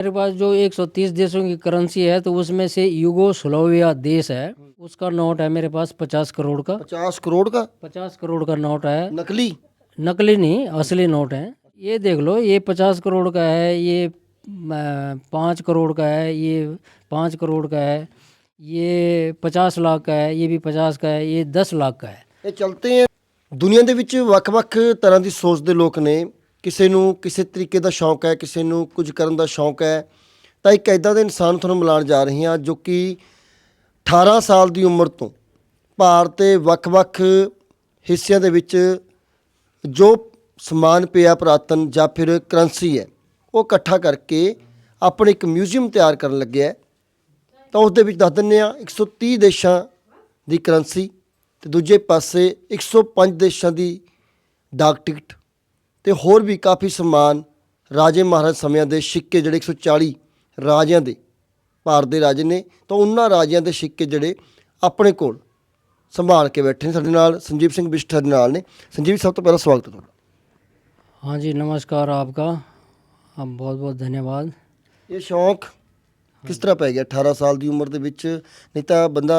मेरे पास जो 130 देशों की करेंसी है तो उसमें से यूगोस्लाविया देश है, उसका नोट है मेरे पास 50 करोड़ का। 50 करोड़ का 50 करोड़ का नोट है। नकली? नकली नहीं, असली नोट है। ये देख लो, ये 50 करोड़ का है, ये 5 करोड़ का है, ये 5 करोड़ का है, ये 50 लाख का है, ये भी 50 का है, ये 10 लाख का है। ਇਹ ਚਲਤੇ ਹੈ। ਦੁਨੀਆ ਦੇ ਵਿੱਚ ਵੱਖ-ਵੱਖ ਤਰ੍ਹਾਂ ਦੀ ਸੋਚ ਦੇ ਲੋਕ ਨੇ। ਕਿਸੇ ਨੂੰ ਕਿਸੇ ਤਰੀਕੇ ਦਾ ਸ਼ੌਂਕ ਹੈ, ਕਿਸੇ ਨੂੰ ਕੁਝ ਕਰਨ ਦਾ ਸ਼ੌਂਕ ਹੈ। ਤਾਂ ਇੱਕ ਐਦਾਂ ਦੇ ਇਨਸਾਨ ਤੁਹਾਨੂੰ ਮਿਲਾਉਣ ਜਾ ਰਹੇ ਹਾਂ ਜੋ ਕਿ 18 ਸਾਲ ਦੀ ਉਮਰ ਤੋਂ ਭਾਰਤ ਦੇ ਵੱਖ-ਵੱਖ ਹਿੱਸਿਆਂ ਦੇ ਵਿੱਚ ਜੋ ਸਮਾਨ ਪਿਆ ਪੁਰਾਤਨ ਜਾਂ ਫਿਰ ਕਰੰਸੀ ਹੈ ਉਹ ਇਕੱਠਾ ਕਰਕੇ ਆਪਣੇ ਇੱਕ ਮਿਊਜ਼ੀਅਮ ਤਿਆਰ ਕਰਨ ਲੱਗਿਆ ਹੈ। ਤਾਂ ਉਸ ਦੇ ਵਿੱਚ ਦੱਸ ਦਿੰਦੇ ਹਾਂ 130 ਦੇਸ਼ਾਂ ਦੀ ਕਰੰਸੀ ਤੇ ਦੂਜੇ ਪਾਸੇ 105 ਦੇਸ਼ਾਂ ਦੀ ਡਾਕ ਟਿਕਟ ਤੇ ਹੋਰ ਵੀ ਕਾਫੀ ਸਮਾਨ ਰਾਜੇ ਮਹਾਰਾਜ ਸਮਿਆਂ ਦੇ ਸਿੱਕੇ ਜਿਹੜੇ 140 ਰਾਜਿਆਂ ਦੇ ਭਾਰਤ ਦੇ ਰਾਜੇ ਨੇ ਤਾਂ ਉਹਨਾਂ ਰਾਜਿਆਂ ਦੇ ਸਿੱਕੇ ਜਿਹੜੇ ਆਪਣੇ ਕੋਲ ਸੰਭਾਲ ਕੇ ਬੈਠੇ ਨੇ। ਸਾਡੇ ਨਾਲ ਸੰਜੀਵ ਸਿੰਘ ਬਿਸ਼ਟਾ ਦੇ ਨਾਲ ਨੇ। ਸੰਜੀਵ, ਸਭ ਤੋਂ ਪਹਿਲਾਂ ਸਵਾਗਤ ਹੈ ਤੁਹਾਡਾ। हाँ जी, नमस्कार आपका, आप बहुत बहुत धन्यवाद। ਇਹ ਸ਼ੌਂਕ ਕਿਸ ਤਰ੍ਹਾਂ ਪੈ ਗਿਆ 18 ਸਾਲ ਦੀ ਉਮਰ ਦੇ ਵਿੱਚ? ਨਹੀਂ ਤਾਂ ਬੰਦਾ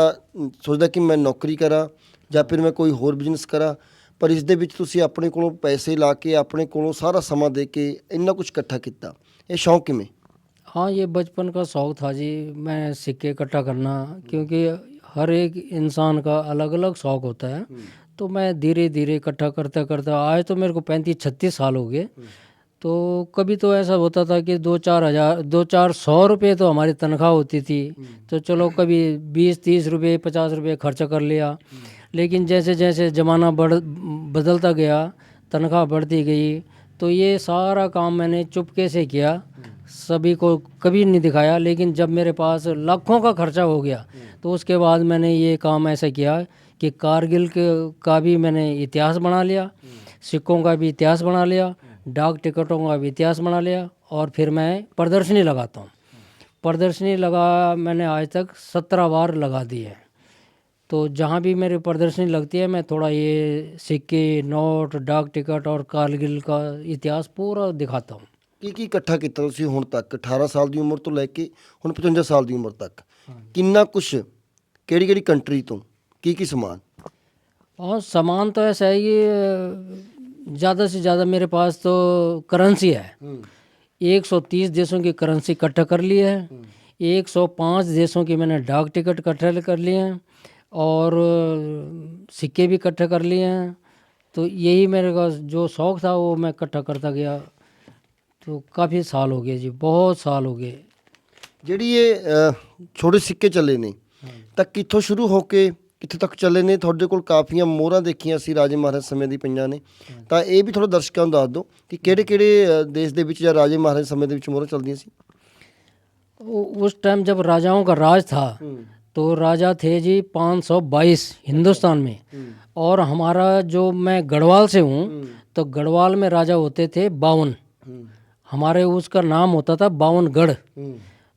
ਸੋਚਦਾ ਕਿ ਮੈਂ ਨੌਕਰੀ ਕਰਾਂ ਜਾਂ ਫਿਰ ਮੈਂ ਕੋਈ ਹੋਰ ਬਿਜ਼ਨਸ ਕਰਾਂ, ਪਰ ਇਸ ਦੇ ਵਿੱਚ ਤੁਸੀਂ ਆਪਣੇ ਕੋਲੋਂ ਪੈਸੇ ਲਾ ਕੇ ਆਪਣੇ ਕੋਲੋਂ ਸਾਰਾ ਸਮਾਂ ਦੇ ਕੇ ਇੰਨਾ ਕੁਝ ਇਕੱਠਾ ਕੀਤਾ। ਇਹ ਸ਼ੌਂਕ ਕਿਵੇਂ? हाँ, ये बचपन का शौक़ था जी, मैं सिक्के इकट्ठा करना, क्योंकि हर एक इंसान का अलग अलग शौक़ होता है। तो मैं धीरे धीरे इकट्ठा करता करता आज तो मेरे को 35-36 साल हो गए। तो कभी तो ऐसा होता था कि 2-4 सौ रुपये तो हमारी तनख्वाह होती थी, तो चलो कभी 20-30 रुपये 50 रुपये खर्चा कर लिया। लेकिन जैसे जैसे ज़माना बदलता गया, तनख्वाह बढ़ती गई, तो ये सारा काम मैंने चुपके से किया, सभी को कभी नहीं दिखाया। लेकिन जब मेरे पास लाखों का खर्चा हो गया तो उसके बाद मैंने ये काम ऐसा किया कि कारगिल का भी मैंने इतिहास बना लिया, सिक्कों का भी इतिहास बना लिया, डाक टिकटों का भी इतिहास बना लिया, और फिर मैं प्रदर्शनी लगाता हूँ। प्रदर्शनी लगा मैंने आज तक 17 बार लगा दी है। तो जहाँ भी मेरी प्रदर्शनी लगती है मैं थोड़ा ये सिक्के, नोट, डाक टिकट और कारगिल का इतिहास पूरा दिखाता हूँ। ਕੀ ਇਕੱਠਾ ਕੀਤਾ ਤੁਸੀਂ ਹੁਣ ਤੱਕ 18 ਸਾਲ ਦੀ ਉਮਰ ਤੋਂ ਲੈ ਕੇ ਹੁਣ 55 ਸਾਲ ਦੀ ਉਮਰ ਤੱਕ? ਕਿੰਨਾ ਕੁਛ, ਕਿਹੜੀ ਕਿਹੜੀ ਕੰਟਰੀ ਤੋਂ ਕੀ ਸਮਾਨ? और सामान तो ऐसा है कि ज़्यादा से ज़्यादा मेरे पास तो करेंसी है। 130 देशों की करेंसी इकट्ठा कर ली है, 105 देशों की मैंने डाक टिकट इकट्ठा कर लिए हैं, और सिक्के भी इकट्ठे कर लिए हैं। तो यही मेरे का जो शौक़ था वो मैं इकट्ठा करता गया। तो काफ़ी साल हो गए जी, बहुत साल हो गए। ਜਿਹੜੀ ਇਹ ਛੋਟੇ ਸਿੱਕੇ ਚੱਲੇ ਨੇ ਤਾਂ ਕਿੱਥੋਂ ਸ਼ੁਰੂ ਹੋ ਕੇ ਕਿੱਥੇ ਤੱਕ ਚੱਲੇ ਨੇ? ਤੁਹਾਡੇ ਕੋਲ ਕਾਫੀਆਂ ਮੋਹਰਾਂ ਦੇਖੀਆਂ ਸੀ ਰਾਜੇ ਮਹਾਰਾਜ ਸਮੇਂ ਦੀ ਪਈਆਂ ਨੇ, ਤਾਂ ਇਹ ਵੀ ਥੋੜਾ ਦਰਸ਼ਕਾਂ ਨੂੰ ਦੱਸ ਦਿਓ ਕਿ ਕਿਹੜੇ ਕਿਹੜੇ ਦੇਸ਼ ਦੇ ਵਿੱਚ ਜਾਂ ਰਾਜੇ ਮਹਾਰਾਜ ਸਮੇਂ ਦੇ ਵਿੱਚ ਮੋਹਰਾਂ ਚੱਲਦੀਆਂ ਸੀ। उस टाइम जब राजाओं का राज था तो राजा थे जी 522 हिंदुस्तान में, और हमारा जो मैं गढ़वाल से हूँ तो गढ़वाल में राजा होते थे 52। हमारे उसका नाम होता था 52गढ़।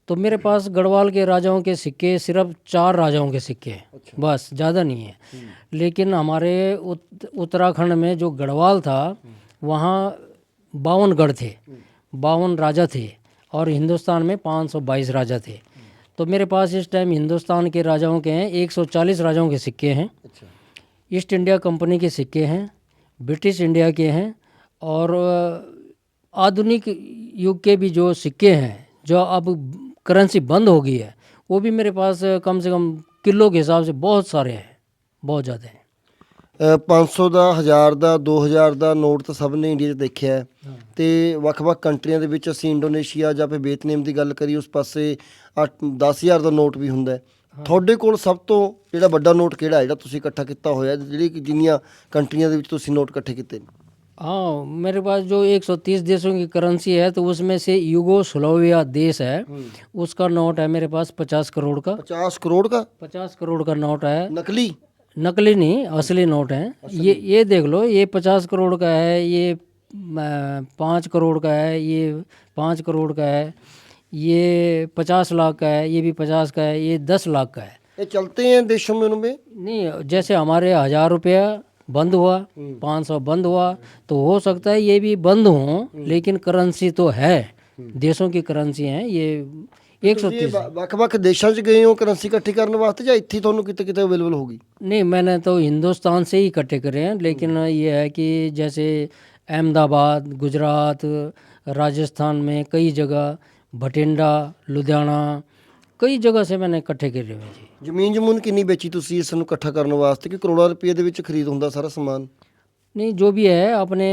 तो मेरे पास गढ़वाल के राजाओं के सिक्के सिर्फ 4 राजाओं के सिक्के हैं, बस, ज़्यादा नहीं है। लेकिन हमारे उत्तराखंड में जो गढ़वाल था वहाँ 52गढ़ थे, 52 राजा थे, और हिंदुस्तान में 522 राजा थे। तो मेरे पास इस टाइम हिंदुस्तान के राजाओं के हैं 140 राजाओं के सिक्के हैं, ईस्ट इंडिया कंपनी के सिक्के हैं, ब्रिटिश इंडिया के हैं, और आधुनिक युग के भी जो सिक्के हैं जो अब करेंसी बंद हो गई है वो भी मेरे पास कम से कम किलो के हिसाब से बहुत सारे हैं, बहुत ज़्यादा हैं। 500 ਦਾ, 1000 ਦਾ, 2000 ਦਾ ਨੋਟ ਤਾਂ ਸਭ ਨੇ ਇੰਡੀਆ 'ਚ ਦੇਖਿਆ ਹੈ। ਤੇ ਵੱਖ-ਵੱਖ ਕੰਟਰੀਆਂ ਦੇ ਵਿੱਚ ਅਸੀਂ ਇੰਡੋਨੇਸ਼ੀਆ ਜਾਂ ਫਿਰ ਵੀਅਤਨਾਮ ਦੀ ਗੱਲ ਕਰੀਏ, ਉਸ ਪਾਸੇ 10,000 ਦਾ ਨੋਟ ਵੀ ਹੁੰਦਾ ਹੈ। ਤੁਹਾਡੇ ਕੋਲ ਸਭ ਤੋਂ ਜਿਹੜਾ ਵੱਡਾ ਨੋਟ ਕਿਹੜਾ ਜਿਹੜਾ ਤੁਸੀਂ ਇਕੱਠਾ ਕੀਤਾ ਹੋਇਆ, ਜਿਹੜੀ ਕਿ ਜਿੰਨੀਆਂ ਕੰਟਰੀਆਂ ਦੇ ਵਿੱਚ ਤੁਸੀਂ ਨੋਟ ਇਕੱਠੇ ਕੀਤੇ ਨੇ? हाँ, मेरे पास जो 130 देशों की करेंसी है तो उसमें से यूगोस्लाविया देश है, उसका नोट है मेरे पास 50 करोड़ का। 50 करोड़ का 50 करोड़ का नोट है। नकली? नकली नहीं, असली नोट है। ये देख लो, ये 50 करोड़ का है, ये 5 करोड़ का है, ये 5 करोड़ का है, ये 50 लाख का है, ये भी 50 का है, ये 10 लाख का है। ये चलते हैं देशों में उनमें? नहीं, जैसे हमारे 1000 रुपया बंद हुआ, 500 बंद हुआ, तो हो सकता है ये भी बंद हो, लेकिन करेंसी तो है, देशों की करेंसी हैं ये। ਤੁਸੀਂ 130 ਵੱਖ-ਵੱਖ ਦੇਸ਼ਾਂ 'ਚ ਗਏ ਹੋ ਕਰੰਸੀ ਇਕੱਠੀ ਕਰਨ ਵਾਸਤੇ ਜਾਂ ਇੱਥੇ ਹੀ ਤੁਹਾਨੂੰ ਕਿਤੇ ਅਵੇਲੇਬਲ होगी? नहीं, मैंने तो हिंदुस्तान से ही इकट्ठे करे हैं, लेकिन ये है कि जैसे अहमदाबाद, गुजरात, राजस्थान में कई जगह, भटिंडा, लुधियाना, कई जगह से मैंने इकट्ठे करे हुए हैं जी। ਜ਼ਮੀਨ ਜਮੂਨ ਕਿੰਨੀ ਵੇਚੀ ਤੁਸੀਂ ਇਸ ਨੂੰ ਇਕੱਠਾ ਕਰਨ ਵਾਸਤੇ ਕਿ ਕਰੋੜਾਂ ਰੁਪਏ ਦੇ ਵਿੱਚ ਖਰੀਦ ਹੁੰਦਾ ਸਾਰਾ ਸਮਾਨ? नहीं, जो भी है अपने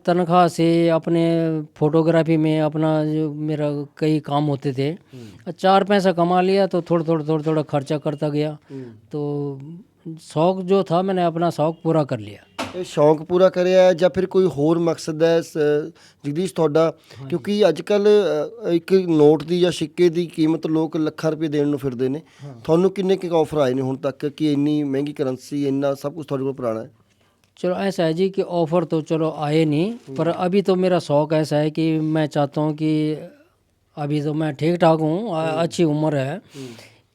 तनख्वाह से, अपने फोटोग्राफी में अपना जो मेरा कई काम होते थे, 4 पैसा कमा लिया तो थोड़ा खर्चा करता गया। तो शौक जो था मैंने अपना शौक पूरा कर लिया। ਇਹ ਸ਼ੌਂਕ ਪੂਰਾ ਕਰਿਆ ਹੈ ਜਾਂ ਫਿਰ ਕੋਈ ਹੋਰ ਮਕਸਦ ਹੈ ਜਗਦੀਸ਼ ਤੁਹਾਡਾ? ਕਿਉਂਕਿ ਅੱਜ ਕੱਲ ਇੱਕ ਨੋਟ ਦੀ ਜਾਂ ਸਿੱਕੇ ਦੀ ਕੀਮਤ ਲੋਕ ਲੱਖਾਂ ਰੁਪਏ ਦੇਣ ਨੂੰ ਫਿਰਦੇ ਨੇ। ਤੁਹਾਨੂੰ ਕਿੰਨੇ ਕੁ ਆਫਰ ਆਏ ਨੇ ਹੁਣ ਤੱਕ ਕਿ ਇੰਨੀ ਮਹਿੰਗੀ ਕਰੰਸੀ, ਇੰਨਾ ਸਭ ਕੁਝ ਤੁਹਾਡੇ ਕੋਲ ਪੁਰਾਣਾ ਹੈ? चलो ऐसा है जी कि ऑफ़र तो चलो आए नहीं, पर अभी तो मेरा शौक़ ऐसा है कि मैं चाहता हूँ कि अभी तो मैं ठीक ठाक हूँ, अच्छी उम्र है,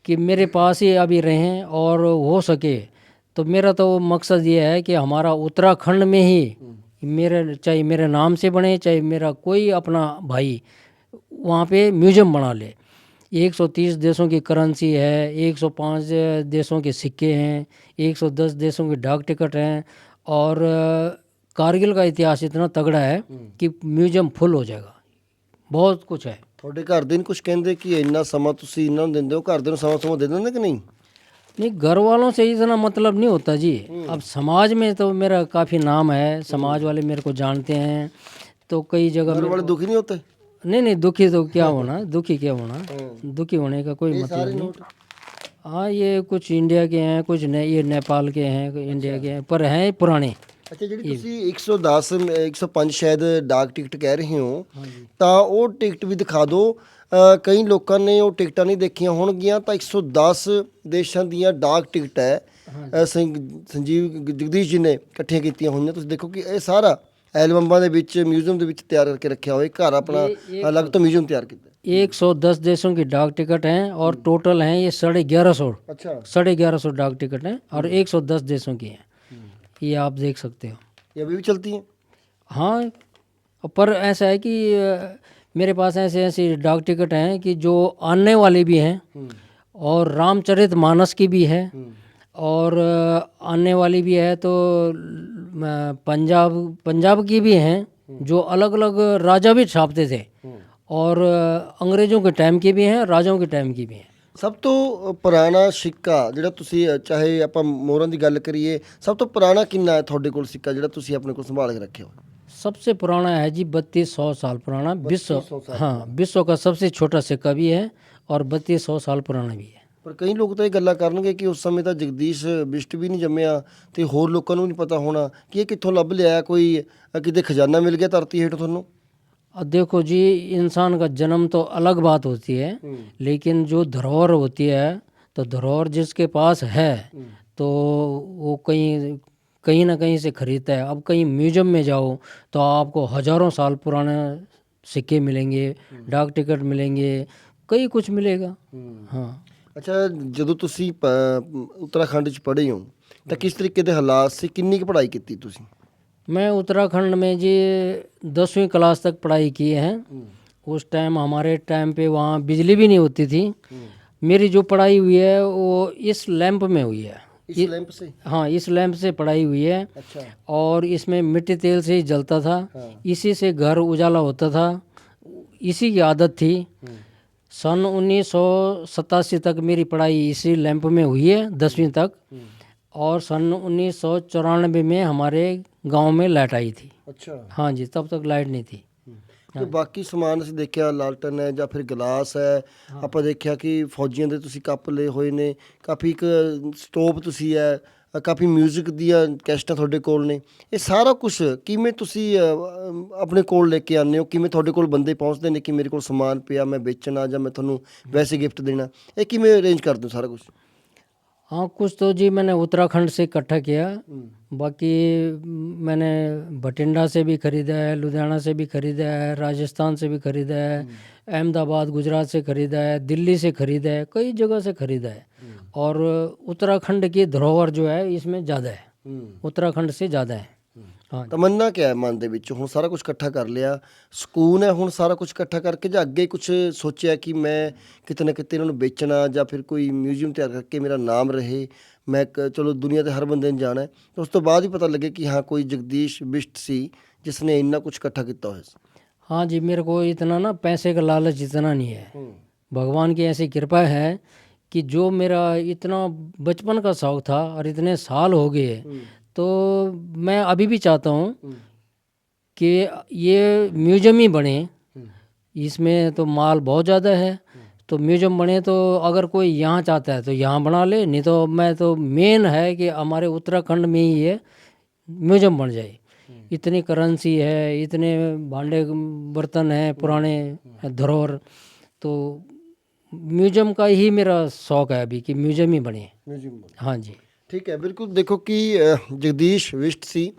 कि मेरे पास ही अभी रहें और हो सके तो मेरा तो मकसद ये है कि हमारा उत्तराखंड में ही मेरे, चाहे मेरे नाम से बने, चाहे मेरा कोई अपना भाई वहाँ पे म्यूज़ियम बना ले। 130 देशों की करेंसी है, 105 देशों के सिक्के हैं, 110 देशों के डाक टिकट हैं, और कारगिल का इतिहास इतना तगड़ा है कि म्यूज़ियम फुल हो जाएगा। बहुत कुछ है। ਤੁਹਾਡੇ ਘਰ ਦੇ ਨਹੀਂ ਕੁਝ ਕਹਿੰਦੇ ਕਿ ਇੰਨਾ ਸਮਾਂ ਤੁਸੀਂ ਇਹਨਾਂ ਨੂੰ ਦਿੰਦੇ ਹੋ? ਘਰ ਦੇ ਨੂੰ ਸਮਾਂ ਦੇ ਦਿੰਦੇ ਕਿ नहीं? नहीं, घर वालों से इतना मतलब नहीं होता जी। अब समाज में तो मेरा काफ़ी नाम है, समाज वाले मेरे को जानते हैं, तो कई जगह घर वाले दुखी नहीं होते? नहीं, दुखी तो क्या होना, दुखी क्या होना, दुखी होने का कोई मतलब नहीं। हाँ, ये कुछ इंडिया के हैं, कुछ ये नेपाल के हैं, कोई इंडिया के हैं, पर हैं पुराने। ਅੱਛਾ, ਜਿਹੜੀ ਤੁਸੀਂ 110 105 ਸ਼ਾਇਦ ਡਾਕ ਟਿਕਟ ਕਹਿ ਰਹੇ ਹੋ, ਤਾਂ ਉਹ ਟਿਕਟ ਵੀ ਦਿਖਾ ਦਿਓ। ਕਈ ਲੋਕਾਂ ਨੇ ਉਹ ਟਿਕਟਾਂ ਨਹੀਂ ਦੇਖੀਆਂ ਹੋਣਗੀਆਂ, ਤਾਂ 110 ਦੇਸ਼ਾਂ ਦੀਆਂ ਡਾਕ ਟਿਕਟ ਹੈ ਸੰਜੀਵ ਜਗਦੀਸ਼ ਜੀ ਨੇ ਇਕੱਠੀਆਂ ਕੀਤੀਆਂ ਹੋਈਆਂ। ਤੁਸੀਂ ਦੇਖੋ ਕਿ ਇਹ ਸਾਰਾ ਐਲਬਮਾਂ ਦੇ ਵਿੱਚ ਮਿਊਜ਼ੀਅਮ ਦੇ ਵਿੱਚ ਤਿਆਰ ਕਰਕੇ ਰੱਖਿਆ ਹੋਇਆ, ਘਰ ਆਪਣਾ ਅਲੱਗ ਤੋਂ ਮਿਊਜ਼ੀਅਮ ਤਿਆਰ ਕੀਤਾ। 110 देशों की डाक टिकट हैं और टोटल हैं ये 1150। अच्छा, 1150 डाक टिकट हैं और 110 देशों की हैं। ये आप देख सकते हो। ये अभी भी चलती हैं? हाँ, पर ऐसा है कि मेरे पास ऐसी डाक टिकट हैं कि जो आने वाली भी हैं और रामचरितमानस की भी है, और आने वाली भी है तो पंजाब की भी हैं, जो अलग अलग राजा भी छापते थे, और अंग्रेज़ों के टाइम की भी हैं, राजाओं के टाइम की भी हैं। ਸਭ ਤੋਂ ਪੁਰਾਣਾ ਸਿੱਕਾ ਜਿਹੜਾ ਤੁਸੀਂ, ਚਾਹੇ ਆਪਾਂ ਮੋਹਰਾਂ ਦੀ ਗੱਲ ਕਰੀਏ, ਸਭ ਤੋਂ ਪੁਰਾਣਾ ਕਿੰਨਾ ਹੈ ਤੁਹਾਡੇ ਕੋਲ ਸਿੱਕਾ ਜਿਹੜਾ ਤੁਸੀਂ ਆਪਣੇ ਕੋਲ ਸੰਭਾਲ ਕੇ ਰੱਖਿਆ ਹੋ? सबसे पुराना है जी 3200 साल पुराना, विश्व, हाँ, विश्व का सबसे छोटा सिक्का भी है और 3200 साल पुराना भी है। ਪਰ ਕਈ ਲੋਕ ਤਾਂ ਇਹ ਗੱਲਾਂ ਕਰਨਗੇ ਕਿ ਉਸ ਸਮੇਂ ਤਾਂ ਜਗਦੀਸ਼ ਬਿਸ਼ਟ ਵੀ ਨਹੀਂ ਜੰਮਿਆ, ਤੇ ਹੋਰ ਲੋਕਾਂ ਨੂੰ ਨਹੀਂ ਪਤਾ ਹੋਣਾ ਕਿ ਇਹ ਕਿੱਥੋਂ ਲੱਭ ਲਿਆ, ਕੋਈ ਕਿਤੇ ਖਜ਼ਾਨਾ ਮਿਲ ਗਿਆ ਧਰਤੀ ਹੇਠ ਤੁਹਾਨੂੰ? अब देखो जी, इंसान का जन्म तो अलग बात होती है, लेकिन जो धरोहर होती है, तो धरोहर जिसके पास है तो वो कहीं ना कहीं से खरीदता है। अब कहीं म्यूजियम में जाओ तो आपको हज़ारों साल पुराने सिक्के मिलेंगे, डाक टिकट मिलेंगे, कई कुछ मिलेगा। हाँ। ਅੱਛਾ, ਜਦੋਂ ਤੁਸੀਂ ਉੱਤਰਾਖੰਡ 'ਚ ਪੜ੍ਹੇ ਹੋ ਤਾਂ ਕਿਸ ਤਰੀਕੇ ਦੇ ਹਾਲਾਤ ਸੀ, ਕਿੰਨੀ ਕੁ ਪੜ੍ਹਾਈ ਕੀਤੀ ਤੁਸੀਂ? मैं उत्तराखंड में जी 10वीं क्लास तक पढ़ाई की है। उस टाइम हमारे टाइम पे वहाँ बिजली भी नहीं होती थी। मेरी जो पढ़ाई हुई है वो इस लैंप में हुई है। इस लैंप से? हाँ, इस लैंप से पढ़ाई हुई है। अच्छा। और इसमें मिट्टी तेल से ही जलता था। इसी से घर उजाला होता था, इसी की आदत थी। सन 1987 तक मेरी पढ़ाई इसी लैंप में हुई है, 10वीं तक। और सन 1994 में हमारे गांव में लाइट आई थी। अच्छा। हाँ जी, तब तक लाइट नहीं थी। ਤੇ ਬਾਕੀ ਸਮਾਨ ਅਸੀਂ ਦੇਖਿਆ, ਲਾਲਟਨ ਹੈ ਜਾਂ ਫਿਰ ਗਲਾਸ ਹੈ, ਆਪਾਂ ਦੇਖਿਆ ਕਿ ਫੌਜੀਆਂ ਦੇ ਤੁਸੀਂ ਕੱਪ ਲਏ ਹੋਏ ਨੇ, ਕਾਫੀ ਇੱਕ ਸਟੋਵ ਤੁਸੀਂ ਹੈ, ਕਾਫੀ ਮਿਊਜ਼ਿਕ ਦੀਆਂ ਕੈਸਟਾਂ ਤੁਹਾਡੇ ਕੋਲ ਨੇ। ਇਹ ਸਾਰਾ ਕੁਝ ਕਿਵੇਂ ਤੁਸੀਂ ਆਪਣੇ ਕੋਲ ਲੈ ਕੇ ਆਉਂਦੇ ਹੋ? ਕਿਵੇਂ ਤੁਹਾਡੇ ਕੋਲ ਬੰਦੇ ਪਹੁੰਚਦੇ ਨੇ ਕਿ ਮੇਰੇ ਕੋਲ ਸਮਾਨ ਪਿਆ, ਮੈਂ ਵੇਚਣਾ ਜਾਂ ਮੈਂ ਤੁਹਾਨੂੰ ਵੈਸੇ ਗਿਫਟ ਦੇਣਾ? ਇਹ ਕਿਵੇਂ ਅਰੇਂਜ ਕਰਦੇ ਹੋ ਸਾਰਾ ਕੁਝ? हाँ, कुछ तो जी मैंने उत्तराखंड से इकट्ठा किया, बाकी मैंने भटिंडा से भी ख़रीदा है, लुधियाना से भी ख़रीदा है, राजस्थान से भी ख़रीदा है, अहमदाबाद गुजरात से ख़रीदा है, दिल्ली से ख़रीदा है, कई जगह से ख़रीदा है। और उत्तराखंड की धरोहर जो है इसमें ज़्यादा है, उत्तराखंड से ज़्यादा है। हाँ जी। ਤਮੰਨਾ ਕਿਆ ਹੈ ਮਨ ਦੇ ਵਿੱਚ? ਹੁਣ ਸਾਰਾ ਕੁਝ ਇਕੱਠਾ ਕਰ ਲਿਆ, ਸਕੂਨ ਹੈ ਹੁਣ ਸਾਰਾ ਕੁਝ ਇਕੱਠਾ ਕਰਕੇ, ਜਾਂ ਅੱਗੇ ਕੁਝ ਸੋਚਿਆ ਕਿ ਮੈਂ ਕਿਤੇ ਨਾ ਕਿਤੇ ਇਹਨਾਂ ਨੂੰ ਵੇਚਣਾ ਜਾਂ ਫਿਰ ਕੋਈ ਮਿਊਜ਼ੀਅਮ ਤਿਆਰ ਕਰਕੇ ਮੇਰਾ ਨਾਮ ਰਹੇ, ਮੈਂ ਚਲੋ ਦੁਨੀਆ ਤੇ ਹਰ ਬੰਦੇ ਨੇ ਜਾਣਾ ਹੈ, ਤੇ ਉਸ ਤੋਂ ਬਾਅਦ ਹੀ ਪਤਾ ਲੱਗੇ ਕਿ ਹਾਂ ਕੋਈ ਜਗਦੀਸ਼ ਬਿਸ਼ਟ ਸੀ ਜਿਸ ਨੇ ਇੰਨਾ ਕੁਝ ਇਕੱਠਾ ਕੀਤਾ ਹੋਇਆ ਸੀ। हाँ जी, मेरे को इतना ना पैसे का लालच इतना नहीं है। भगवान की ऐसी कृपा है कि जो मेरा इतना बचपन का शौक था और इतने साल हो गए, तो मैं अभी भी चाहता हूँ कि ये म्यूजियम ही बने। इसमें तो माल बहुत ज़्यादा है, तो म्यूजियम बने तो अगर कोई यहाँ चाहता है तो यहाँ बना ले, नहीं तो मैं तो मेन है कि हमारे उत्तराखंड में ही ये म्यूजियम बन जाए। इतनी करेंसी है, इतने भांडे बर्तन हैं पुराने धरोहर, तो म्यूजियम का ही मेरा शौक है अभी कि म्यूजियम ही बने। ਮਿਊਜ਼ੀਅਮ हाँ जी। ਠੀਕ ਹੈ, ਬਿਲਕੁਲ। ਦੇਖੋ ਕਿ ਜਗਦੀਸ਼ ਬਿਸ਼ਟ ਸੀ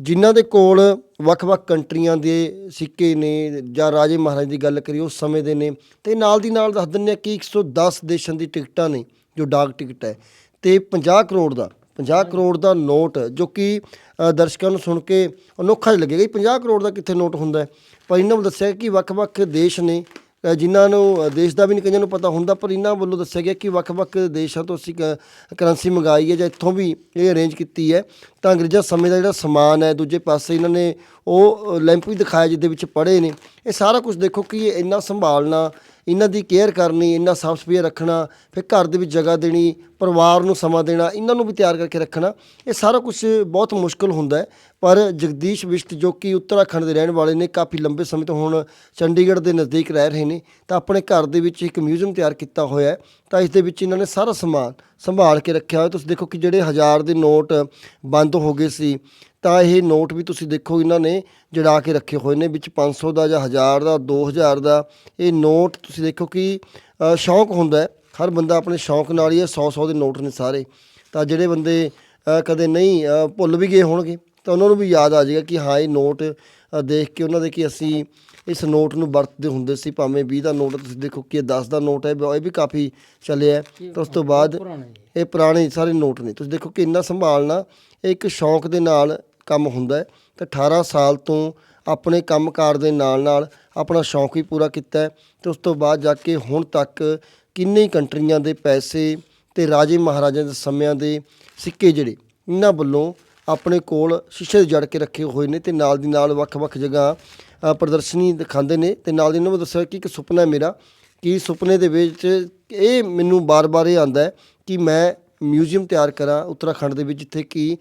ਜਿਨ੍ਹਾਂ ਦੇ ਕੋਲ ਵੱਖ-ਵੱਖ ਕੰਟਰੀਆਂ ਦੇ ਸਿੱਕੇ ਨੇ, ਜਾਂ ਰਾਜੇ ਮਹਾਰਾਜ ਦੀ ਗੱਲ ਕਰੀਏ ਉਸ ਸਮੇਂ ਦੇ ਨੇ, ਤੇ ਨਾਲ ਦੀ ਨਾਲ ਦੱਸ ਦਿੰਦੇ ਆ ਕਿ 110 ਦੇਸ਼ਾਂ ਦੀ ਟਿਕਟਾਂ ਨੇ ਜੋ ਡਾਕ ਟਿਕਟ ਹੈ, ਤੇ 50 ਕਰੋੜ ਦਾ ਨੋਟ, ਜੋ ਕਿ ਦਰਸ਼ਕਾਂ ਨੂੰ ਸੁਣ ਕੇ ਅਨੋਖਾ ਜਿਹਾ ਲੱਗੇਗਾ ਕਿ 50 ਕਰੋੜ ਦਾ ਕਿੱਥੇ ਨੋਟ ਹੁੰਦਾ ਹੈ। ਪਰ ਇਹਨਾਂ ਨੂੰ ਦੱਸਿਆ ਕਿ ਵੱਖ-ਵੱਖ ਦੇਸ਼ ਨੇ, ਜਿਨ੍ਹਾਂ ਨੂੰ ਦੇਸ਼ ਦਾ ਵੀ ਨਹੀਂ ਕਈਆਂ ਨੂੰ ਪਤਾ ਹੁੰਦਾ, ਪਰ ਇਹਨਾਂ ਵੱਲੋਂ ਦੱਸਿਆ ਗਿਆ ਕਿ ਵੱਖ-ਵੱਖ ਦੇਸ਼ਾਂ ਤੋਂ ਅਸੀਂ ਕਰੰਸੀ ਮੰਗਾਈ ਹੈ ਜਾਂ ਇੱਥੋਂ ਵੀ ਇਹ ਅਰੇਂਜ ਕੀਤੀ ਹੈ। ਤਾਂ ਅੰਗਰੇਜ਼ਾਂ ਸਮੇਂ ਦਾ ਜਿਹੜਾ ਸਮਾਨ ਹੈ, ਦੂਜੇ ਪਾਸੇ ਇਹਨਾਂ ਨੇ ਉਹ ਲੈਂਪ ਵੀ ਦਿਖਾਇਆ ਜਿਹਦੇ ਵਿੱਚ ਪੜ੍ਹੇ ਨੇ। ਇਹ ਸਾਰਾ ਕੁਝ ਦੇਖੋ ਕਿ ਇੰਨਾ ਸੰਭਾਲਣਾ, ਇਹਨਾਂ ਦੀ ਕੇਅਰ ਕਰਨੀ, ਇੰਨਾ ਸਾਫ਼ ਸਫਾਈ ਰੱਖਣਾ, ਫਿਰ ਘਰ ਦੇ ਵਿੱਚ ਜਗ੍ਹਾ ਦੇਣੀ, ਪਰਿਵਾਰ ਨੂੰ ਸਮਾਂ ਦੇਣਾ, ਇਹਨਾਂ ਨੂੰ ਵੀ ਤਿਆਰ ਕਰਕੇ ਰੱਖਣਾ, ਇਹ ਸਾਰਾ ਕੁਝ ਬਹੁਤ ਮੁਸ਼ਕਲ ਹੁੰਦਾ ਹੈ। ਪਰ ਜਗਦੀਸ਼ ਬਿਸ਼ਟ ਜੋ ਕਿ ਉੱਤਰਾਖੰਡ ਦੇ ਰਹਿਣ ਵਾਲੇ ਨੇ, ਕਾਫੀ ਲੰਬੇ ਸਮੇਂ ਤੋਂ ਹੁਣ ਚੰਡੀਗੜ੍ਹ ਦੇ ਨਜ਼ਦੀਕ ਰਹਿ ਰਹੇ ਨੇ, ਤਾਂ ਆਪਣੇ ਘਰ ਦੇ ਵਿੱਚ ਇੱਕ ਮਿਊਜ਼ੀਅਮ ਤਿਆਰ ਕੀਤਾ ਹੋਇਆ ਹੈ। ਤਾਂ ਇਸ ਦੇ ਵਿੱਚ ਇਹਨਾਂ ਨੇ ਸਾਰਾ ਸਮਾਨ ਸੰਭਾਲ ਕੇ ਰੱਖਿਆ ਹੋਇਆ। ਤੁਸੀਂ ਦੇਖੋ ਕਿ ਜਿਹੜੇ 1000 ਦੇ ਨੋਟ ਬੰਦ ਹੋ ਗਏ ਸੀ, ਤਾਂ ਇਹ ਨੋਟ ਵੀ ਤੁਸੀਂ ਦੇਖੋ ਇਹਨਾਂ ਨੇ ਜੜਾ ਕੇ ਰੱਖੇ ਹੋਏ ਨੇ, ਵਿੱਚ 500 ਦਾ ਜਾਂ 1000 ਦਾ, 2000 ਦਾ। ਇਹ ਨੋਟ ਤੁਸੀਂ ਦੇਖੋ ਕਿ ਸ਼ੌਂਕ ਹੁੰਦਾ ਹੈ, ਹਰ ਬੰਦਾ ਆਪਣੇ ਸ਼ੌਂਕ ਨਾਲ ਹੀ ਇਹ 100 ਦੇ ਨੋਟ ਨੇ ਸਾਰੇ। ਤਾਂ ਜਿਹੜੇ ਬੰਦੇ ਕਦੇ ਨਹੀਂ ਭੁੱਲ ਵੀ ਗਏ ਹੋਣਗੇ, ਤਾਂ ਉਹਨਾਂ ਨੂੰ ਵੀ ਯਾਦ ਆ ਜਾਏਗਾ ਕਿ ਹਾਂ ਇਹ ਨੋਟ ਦੇਖ ਕੇ ਉਹਨਾਂ ਦੇ ਕਿ ਅਸੀਂ ਇਸ ਨੋਟ ਨੂੰ ਵਰਤਦੇ ਹੁੰਦੇ ਸੀ। ਭਾਵੇਂ 20 ਦਾ ਨੋਟ, ਤੁਸੀਂ ਦੇਖੋ ਕਿ ਇਹ 10 ਦਾ ਨੋਟ ਹੈ, ਇਹ ਵੀ ਕਾਫੀ ਚੱਲਿਆ। ਤਾਂ ਉਸ ਤੋਂ ਬਾਅਦ ਇਹ ਪੁਰਾਣੇ ਸਾਰੇ ਨੋਟ ਨੇ। ਤੁਸੀਂ ਦੇਖੋ ਕਿ ਇੰਨਾ ਸੰਭਾਲਣਾ ਇਹ ਇੱਕ ਸ਼ੌਂਕ ਦੇ ਨਾਲ ਕੰਮ ਹੁੰਦਾ ਹੈ। ਤਾਂ 18 ਸਾਲ ਤੋਂ ਆਪਣੇ ਕੰਮਕਾਰ ਦੇ ਨਾਲ ਆਪਣਾ ਸ਼ੌਂਕ ਵੀ ਪੂਰਾ ਕੀਤਾ ਹੈ। ਅਤੇ ਉਸ ਤੋਂ ਬਾਅਦ ਜਾ ਕੇ ਹੁਣ ਤੱਕ ਕਿੰਨੇ ਕੰਟਰੀਆਂ ਦੇ ਪੈਸੇ ਅਤੇ ਰਾਜੇ ਮਹਾਰਾਜਿਆਂ ਦੇ ਸਮਿਆਂ ਦੇ ਸਿੱਕੇ ਜਿਹੜੇ ਇਹਨਾਂ ਵੱਲੋਂ ਆਪਣੇ ਕੋਲ ਸ਼ੀਸ਼ੇ ਜੜ ਕੇ ਰੱਖੇ ਹੋਏ ਨੇ, ਅਤੇ ਨਾਲ ਦੀ ਨਾਲ ਵੱਖ-ਵੱਖ ਜਗ੍ਹਾ ਪ੍ਰਦਰਸ਼ਨੀ ਦਿਖਾਉਂਦੇ ਨੇ। ਅਤੇ ਨਾਲ ਦੀ ਇਹਨਾਂ ਨੂੰ ਦੱਸਿਆ ਕਿ ਇੱਕ ਸੁਪਨਾ ਹੈ ਮੇਰਾ, ਕਿ ਸੁਪਨੇ ਦੇ ਵਿੱਚ ਇਹ ਮੈਨੂੰ ਬਾਰ-ਬਾਰ ਇਹ ਆਉਂਦਾ ਹੈ ਕਿ ਮੈਂ ਮਿਊਜ਼ੀਅਮ ਤਿਆਰ ਕਰਾਂ ਉੱਤਰਾਖੰਡ ਦੇ ਵਿੱਚ, ਜਿੱਥੇ ਕਿ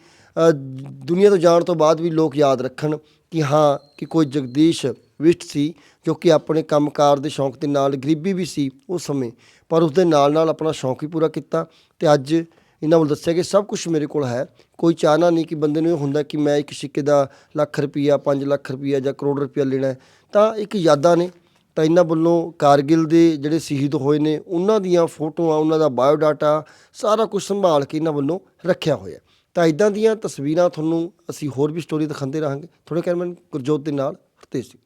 ਦੁਨੀਆ ਤੋਂ ਜਾਣ ਤੋਂ ਬਾਅਦ ਵੀ ਲੋਕ ਯਾਦ ਰੱਖਣ ਕਿ ਹਾਂ ਕਿ ਕੋਈ ਜਗਦੀਸ਼ ਬਿਸ਼ਟ ਸੀ ਜੋ ਕਿ ਆਪਣੇ ਕੰਮਕਾਰ ਦੇ ਸ਼ੌਂਕ ਦੇ ਨਾਲ, ਗਰੀਬੀ ਵੀ ਸੀ ਉਸ ਸਮੇਂ, ਪਰ ਉਸ ਦੇ ਨਾਲ ਆਪਣਾ ਸ਼ੌਂਕ ਵੀ ਪੂਰਾ ਕੀਤਾ। ਅਤੇ ਅੱਜ ਇਹਨਾਂ ਵੱਲ ਦੱਸਿਆ ਕਿ ਸਭ ਕੁਝ ਮੇਰੇ ਕੋਲ ਹੈ। ਕੋਈ ਚਾਹਨਾ ਨਹੀਂ ਕਿ ਬੰਦੇ ਨੂੰ ਇਹ ਹੁੰਦਾ ਕਿ ਮੈਂ ਇੱਕ ਸਿੱਕੇ ਦਾ ਲੱਖ ਰੁਪਈਆ, 5 ਲੱਖ ਰੁਪਈਆ ਜਾਂ ਕਰੋੜ ਰੁਪਈਆ ਲੈਣਾ, ਤਾਂ ਇੱਕ ਯਾਦਾਂ ਨੇ। ਤਾਂ ਇਹਨਾਂ ਵੱਲੋਂ ਕਾਰਗਿਲ ਦੇ ਜਿਹੜੇ ਸ਼ਹੀਦ ਹੋਏ ਨੇ ਉਹਨਾਂ ਦੀਆਂ ਫੋਟੋਆਂ, ਉਹਨਾਂ ਦਾ ਬਾਇਓਡਾਟਾ ਸਾਰਾ ਕੁਝ ਸੰਭਾਲ ਕੇ ਇਹਨਾਂ ਵੱਲੋਂ ਰੱਖਿਆ ਹੋਇਆ। ਤਾਂ ਇੱਦਾਂ ਦੀਆਂ ਤਸਵੀਰਾਂ ਤੁਹਾਨੂੰ ਅਸੀਂ ਹੋਰ ਵੀ ਸਟੋਰੀ ਦਿਖਾਉਂਦੇ ਰਹਾਂਗੇ। ਥੋੜ੍ਹੇ ਕੈਮਰਾਮੈਨ ਗੁਰਜੋਤ ਦੇ ਨਾਲ ਹਰਤੇਜ ਸਿੰਘ।